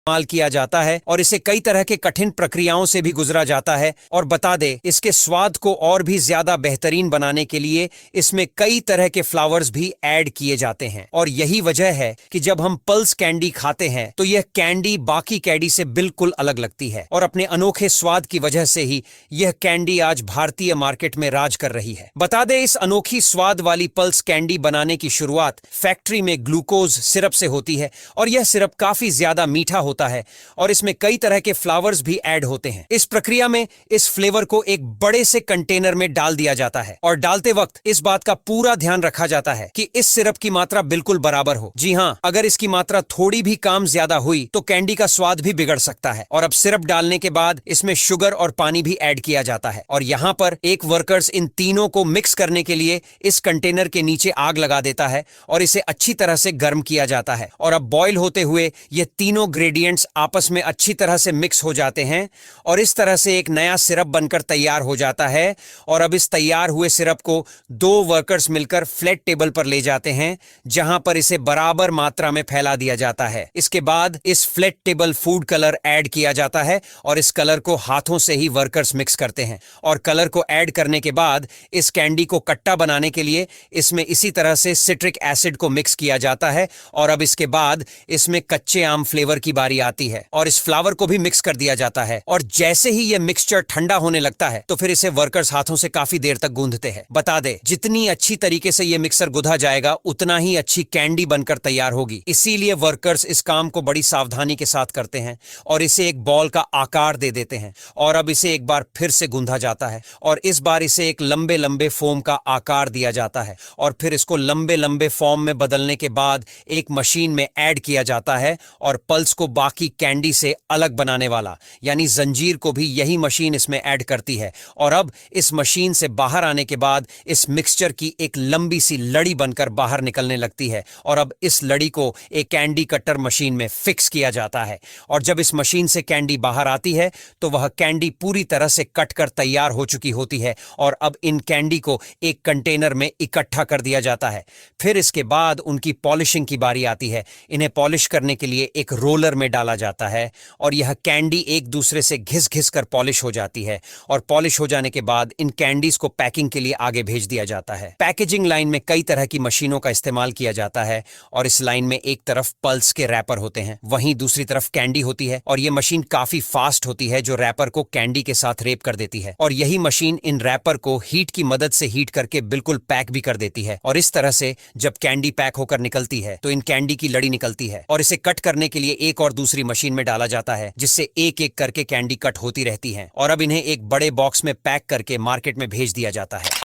इस्तेमाल किया जाता है और इसे कई तरह के कठिन प्रक्रियाओं से भी गुजरा जाता है। और बता दे, इसके स्वाद को और भी ज्यादा बेहतरीन बनाने के लिए इसमें कई तरह के फ्लावर्स भी ऐड किए जाते हैं। और यही वजह है कि जब हम पल्स कैंडी खाते हैं तो यह कैंडी बाकी कैंडी से बिल्कुल अलग लगती है। और अपने अनोखे स्वाद की वजह से ही यह कैंडी आज भारतीय मार्केट में राज कर रही है। बता दे, इस अनोखी स्वाद वाली पल्स कैंडी बनाने की शुरुआत फैक्ट्री में ग्लूकोज सिरप से होती है और यह सिरप काफी ज्यादा मीठा होता है और इसमें कई तरह के फ्लावर्स भी ऐड होते हैं। इस प्रक्रिया में इस फ्लेवर को एक बड़े से कंटेनर में डाल दिया जाता है और डालते वक्त इस बात का पूरा ध्यान रखा जाता है कि इस सिरप की मात्रा बिल्कुल बराबर हो। जी हाँ, अगर इसकी मात्रा थोड़ी भी कम ज्यादा हुई तो कैंडी का स्वाद भी बिगड़ सकता है। और अब सिरप डालने के बाद इसमें शुगर और पानी भी ऐड किया जाता है और यहाँ पर एक वर्कर्स इन तीनों को मिक्स करने के लिए इस कंटेनर के नीचे आग लगा देता है और इसे अच्छी तरह से गर्म किया जाता है। और अब बॉईल होते हुए ये तीनों ग्रेडिएंट्स आपस में अच्छी तरह से मिक्स हो जाते हैं और इस तरह से एक नया सिरप बनकर तैयार हो जाता है। और अब इस तैयार हुए सिरप को दो वर्कर्स मिलकर फ्लैट टेबल पर ले जाते हैं जहां पर इसे बराबर मात्रा में फैला दिया जाता है। इसके बाद इस flat table food colour add किया जाता है और इस कलर को हाथों से ही वर्कर्स मिक्स करते हैं। और कलर को ऐड करने के बाद इस कैंडी को कट्टा बनाने के लिए इसमें इसी तरह से सिट्रिक एसिड को मिक्स किया जाता है। और अब इसके बाद इसमें कच्चे आम फ्लेवर की बारी आती है और इस फ्लावर को भी मिक्स कर दिया जाता है। और जैसे ही यह मिक्सचर ठंडा होने लगता है तो फिर इसे वर्कर्स हाथों से काफी देर तक गूंथते हैं। बता दे, जितनी अच्छी तरीके से यह मिक्सर गुंथा जाएगा उतना ही अच्छी कैंडी बनकर तैयार होगी। इसीलिए वर्कर्स इस काम को बड़ी सावधानी के साथ करते हैं और इसे एक बॉल का आकार दे देते हैं। और अब इसे एक बार फिर से गूंथा जाता है और इस बार इसे एक लंबे लंबे फोम का आकार दिया जाता है और फिर इसको लंबे लंबे फॉर्म में बदलने के बाद एक मशीन में ऐड किया जाता है। और पल्स को बाकी कैंडी से अलग बनाने वाला यानी जंजीर को भी यही मशीन इसमें ऐड करती है। और अब इस मशीन से बाहर आने के बाद इस मिक्सचर की एक लंबी सी लड़ी बनकर बाहर निकलने लगती है। और अब इस लड़ी को एक कैंडी कटर मशीन में फिक्स किया जाता है और जब इस मशीन से कैंडी बाहर आती है तो वह कैंडी पूरी तरह से कट कर तैयार हो चुकी होती है। और अब इन कैंडी को एक कंटेनर में इकट्ठा कर दिया जाता है। फिर इसके बाद उनकी पॉलिशिंग की बारी आती है। इन्हें पॉलिश करने के लिए एक रोलर में डाला जाता है और यह कैंडी एक दूसरे से घिस घिस कर पॉलिश हो जाती है। और पॉलिश हो जाने के बाद इन कैंडीज को पैकिंग के लिए आगे भेज दिया जाता है। पैकेजिंग लाइन में कई तरह की मशीनों का इस्तेमाल किया जाता है और इस लाइन में एक तरफ पल्स के रैपर होते हैं, वहीं दूसरी तरफ कैंडी होती है। और यह मशीन काफी फास्ट होती है जो रैपर को कैंडी के साथ रेप कर देती है और यही मशीन इन रैपर को हीट की मदद से हीट करके बिल्कुल पैक भी कर देती है। और इस तरह से जब कैंडी पैक होकर निकलती है तो इन कैंडी की लड़ी निकलती है और इसे कट करने के लिए एक और दूसरी मशीन में डाला जाता है जिससे एक एक करके कैंडी कट होती रहती है। और अब इन्हें एक बड़े बॉक्स में पैक करके मार्केट में भेज दिया जाता है।